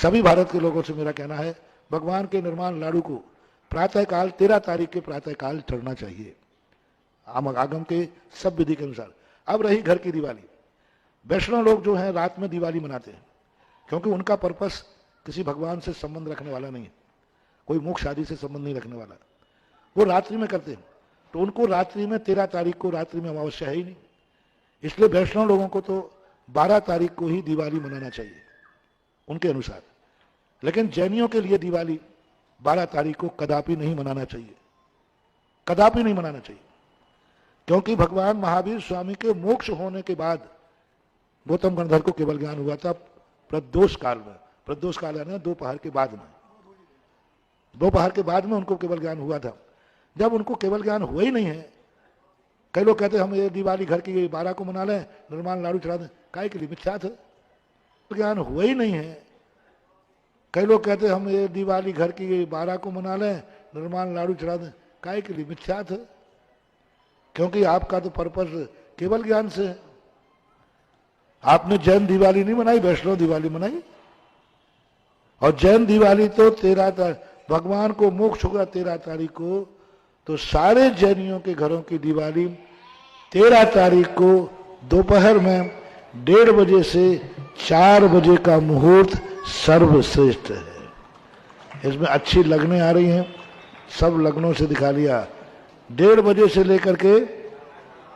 सभी भारत के लोगों से मेरा कहना है, भगवान के निर्माण लाडू को प्रातःकाल 13 तारीख के प्रातःकाल चढ़ना चाहिए आगम के सब विधि के अनुसार। अब रही घर की दिवाली, वैष्णव लोग जो हैं रात में दिवाली मनाते हैं, क्योंकि उनका पर्पस किसी भगवान से संबंध रखने वाला नहीं है, कोई मोक्ष आदि से संबंध नहीं रखने वाला, वो रात्रि में करते हैं। तो उनको रात्रि में 13 तारीख को रात्रि में अमावस्या है ही नहीं, इसलिए वैष्णव लोगों को तो 12 तारीख को ही दिवाली मनाना चाहिए उनके अनुसार। लेकिन जैनियों के लिए दिवाली 12 तारीख को कदापि नहीं मनाना चाहिए, कदापि नहीं मनाना चाहिए, क्योंकि भगवान महावीर स्वामी के मोक्ष होने के बाद गौतम गणधर को केवल ज्ञान हुआ था प्रदोष काल में। प्रदोष काल यानी दोपहर के बाद में, दोपहर के बाद में उनको केवल ज्ञान हुआ था। जब उनको केवल ज्ञान हुआ ही नहीं है, कई लोग कहते हैं हम ये दिवाली घर की 12 को मना लें, निर्माण लाडू चढ़ा दें, काय के लिए? मिथ्या था, ज्ञान हुआ ही नहीं है। कई लोग कहते हैं हम ये दिवाली घर की 12 को मना लें, निर्माण लाडू चढ़ा दें, काय के लिए? मिथ्या था, क्योंकि आपका तो पर्पस केवल ज्ञान से है। आपने जैन दिवाली नहीं मनाई, वैष्णव दिवाली मनाई, और जैन दिवाली तो 13 तारीख, भगवान को मोक्ष होगा 13 तारीख को, तो सारे जैनियों के घरों की दिवाली 13 तारीख को दोपहर में 1:30 बजे से 4 बजे का मुहूर्त सर्वश्रेष्ठ है। इसमें अच्छी लगनें आ रही हैं, सब लग्नों से दिखा लिया। 1:30 बजे से लेकर के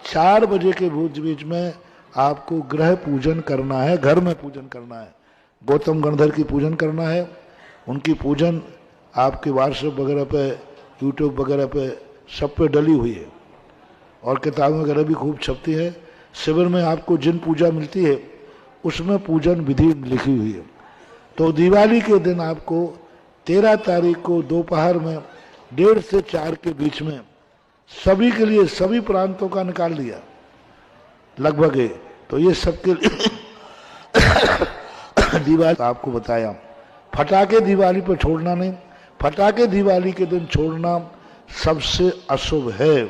4 बजे के बीच में आपको ग्रह पूजन करना है, घर में पूजन करना है, गौतम गणधर की पूजन करना है। उनकी पूजन आपके व्हाट्सएप वगैरह पे, यूट्यूब वगैरह पे सब पे डली हुई है, और किताबें वगैरह भी खूब छपती है। शिविर में आपको जिन पूजा मिलती है उसमें पूजन विधि लिखी हुई है। तो दिवाली के दिन आपको 13 तारीख को दोपहर में 1:30 से 4 के बीच में सभी के लिए, सभी प्रांतों का निकाल लिया लगभग है, तो ये सबके लिए दिवाली आपको बताया। फटाके दिवाली पर छोड़ना नहीं, फटाके दिवाली के दिन छोड़ना सबसे अशुभ है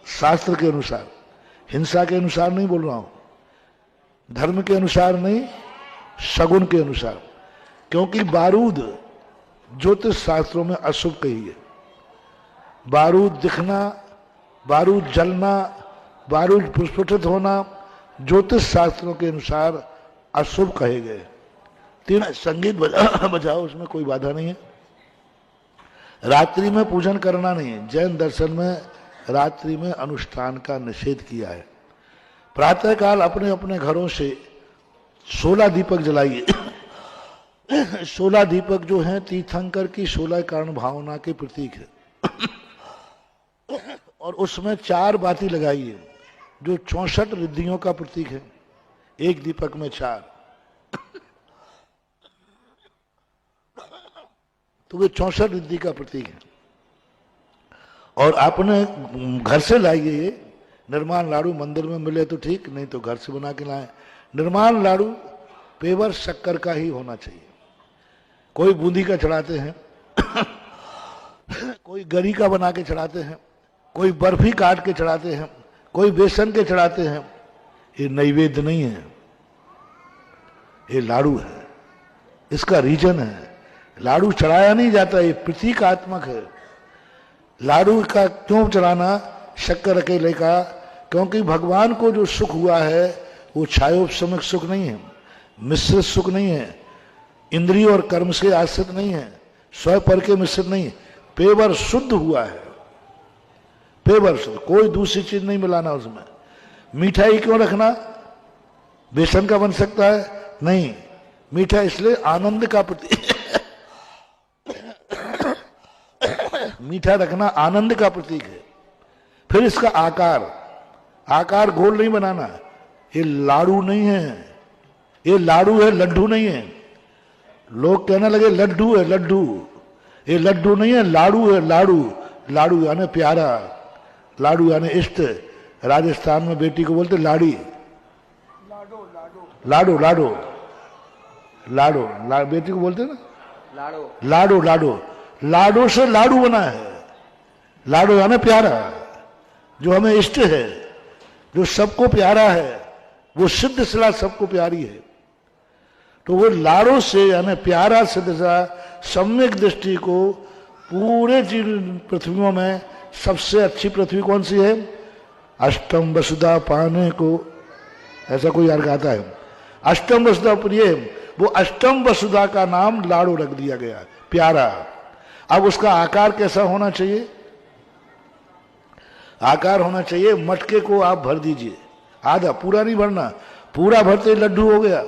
शास्त्र के अनुसार, हिंसा के अनुसार नहीं बोल रहा हूं, धर्म के अनुसार नहीं, शगुन के अनुसार। क्योंकि बारूद ज्योतिष शास्त्रों में अशुभ कही है। बारूद दिखना, बारूद जलना, बारूद प्रस्फुटित होना ज्योतिष शास्त्रों के अनुसार अशुभ कहे गए। 3 संगीत बजाओ, उसमें कोई बाधा नहीं है। रात्रि में पूजन करना नहीं है, जैन दर्शन में रात्रि में अनुष्ठान का निषेध किया है। प्रातःकाल अपने अपने घरों से 16 दीपक जलाइए। 16 दीपक जो हैं तीर्थंकर की 16 कारण भावना के प्रतीक है, और उसमें 4 बाती लगाइए जो 64 रिद्धियों का प्रतीक है। एक दीपक में 4, तो वे 64 रिद्धि का प्रतीक है। और आपने घर से लाइए ये निर्माण लाडू, मंदिर में मिले तो ठीक, नहीं तो घर से बना के लाएं। निर्माण लाडू पेवर शक्कर का ही होना चाहिए। कोई बूंदी का चढ़ाते हैं, कोई गरी का बना के चढ़ाते हैं, कोई बर्फी काट के चढ़ाते हैं, कोई बेसन के चढ़ाते हैं। ये नैवेद्य नहीं है, ये लाडू है, इसका रीजन है। लाडू चढ़ाया नहीं जाता, ये प्रतीकात्मक है। लाडू का क्यों चढ़ाना शक्कर अकेले का? क्योंकि भगवान को जो सुख हुआ है वो छायोपशमिक सुख नहीं है, मिश्रित सुख नहीं है, इंद्रिय और कर्म से आश्रित नहीं है, स्वयं पर के मिश्रित नहीं है, पेवर शुद्ध हुआ है। पेवर शुद्ध, कोई दूसरी चीज नहीं मिलाना उसमें। मिठाई क्यों रखना? बेसन का बन सकता है? नहीं, मीठा इसलिए आनंद का प्रतीक मीठा रखना आनंद का प्रतीक है। फिर इसका आकार, आकार गोल नहीं बनाना। ये लाडू नहीं है, ये लाडू है, लड्डू नहीं है। लोग कहने लगे लड्डू है, लड्डू, ये लड्डू नहीं है, लाडू है, लाडू। लाडू यानी प्यारा, लाडू यानी इष्ट। राजस्थान में बेटी को बोलते लाड़ी, लाडो, लाडो, लाडो, बेटी को बोलते ना लाडो, लाडो, लाडो। लाडो से लाडू बना है। लाडो यानी प्यारा, जो हमें इष्ट है, जो सबको प्यारा है, वो सिद्ध सलाह सबको प्यारी है। तो वो लाड़ू से यानी प्यारा सिद्धसा सम्यक दृष्टि को पूरे पृथ्वियों में सबसे अच्छी पृथ्वी कौन सी है? अष्टम वसुधा पाने को, ऐसा कोई यार गाता है, अष्टम वसुधा प्रिय, वो अष्टम वसुधा का नाम लाड़ू रख दिया गया, प्यारा। अब उसका आकार कैसा होना चाहिए? आकार होना चाहिए मटके को आप भर दीजिए, आधा, पूरा नहीं भरना, पूरा भरते लड्डू हो गया,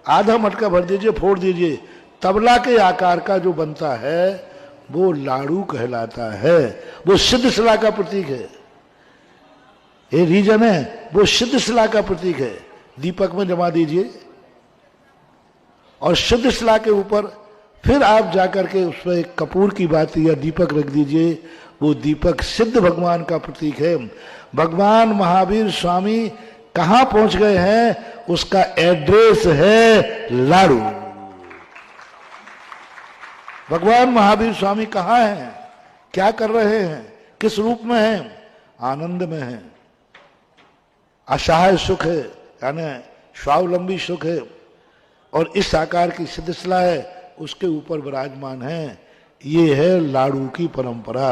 आधा मटका भर दीजिए, फोड़ दीजिए, तबला के आकार का जो बनता है वो लाड़ू कहलाता है। वो सिद्ध शिला का प्रतीक है, ये रीजन है, वो सिद्ध शिला का प्रतीक है। दीपक में जमा दीजिए और सिद्ध शिला के ऊपर फिर आप जाकर के उसमें एक कपूर की बाती या दीपक रख दीजिए, वो दीपक सिद्ध भगवान का प्रतीक है। भगवान महावीर स्वामी कहां पहुंच गए हैं, उसका एड्रेस है लाड़ू। भगवान महावीर स्वामी कहां हैं, क्या कर रहे हैं, किस रूप में हैं? आनंद में हैं, असहाय सुख है यानी स्वावलंबी सुख है, और इस आकार की सिद्ध शिला है, उसके ऊपर विराजमान है। ये है लाड़ू की परंपरा।